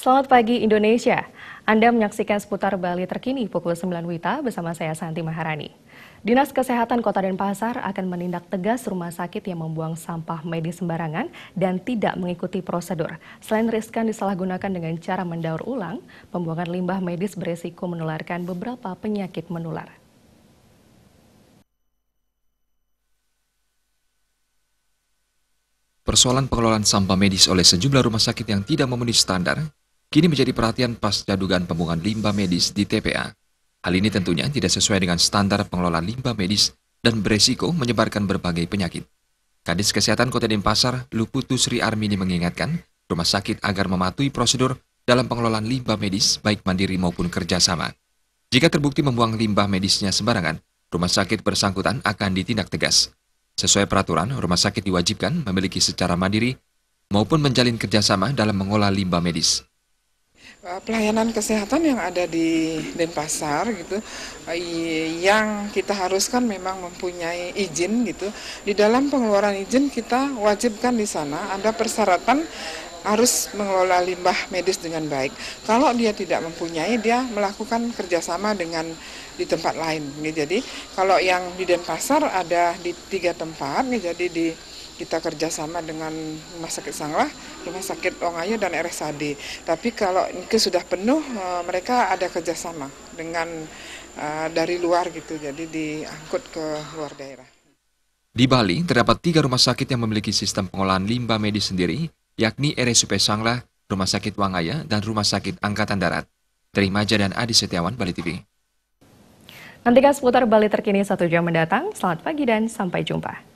Selamat pagi Indonesia. Anda menyaksikan seputar Bali terkini pukul 9 WITA bersama saya Santi Maharani. Dinas Kesehatan Kota Denpasar akan menindak tegas rumah sakit yang membuang sampah medis sembarangan dan tidak mengikuti prosedur. Selain riskan disalahgunakan dengan cara mendaur ulang, pembuangan limbah medis beresiko menularkan beberapa penyakit menular. Persoalan pengelolaan sampah medis oleh sejumlah rumah sakit yang tidak memenuhi standar kini menjadi perhatian pasca dugaan pembuangan limbah medis di TPA. Hal ini tentunya tidak sesuai dengan standar pengelolaan limbah medis dan beresiko menyebarkan berbagai penyakit. Kadis Kesehatan Kota Denpasar, Luputu Sri Armini mengingatkan rumah sakit agar mematuhi prosedur dalam pengelolaan limbah medis baik mandiri maupun kerjasama. Jika terbukti membuang limbah medisnya sembarangan, rumah sakit bersangkutan akan ditindak tegas. Sesuai peraturan, rumah sakit diwajibkan memiliki secara mandiri maupun menjalin kerjasama dalam mengolah limbah medis. Pelayanan kesehatan yang ada di Denpasar gitu, yang kita haruskan memang mempunyai izin gitu. Di dalam pengeluaran izin kita wajibkan di sana ada persyaratan harus mengelola limbah medis dengan baik. Kalau dia tidak mempunyai, dia melakukan kerjasama dengan di tempat lain. Jadi kalau yang di Denpasar ada di 3 tempat, jadi kita kerjasama dengan Rumah Sakit Sanglah, Rumah Sakit Ongaya, dan RSAD. Tapi kalau itu sudah penuh, mereka ada kerjasama dengan dari luar gitu, jadi diangkut ke luar daerah. Di Bali, terdapat 3 rumah sakit yang memiliki sistem pengolahan limbah medis sendiri, yakni RSUP Sanglah, Rumah Sakit Wangaya, dan Rumah Sakit Angkatan Darat. Dari Maja dan Adi Setiawan, Bali TV. Nantikan seputar Bali terkini 1 jam mendatang. Selamat pagi dan sampai jumpa.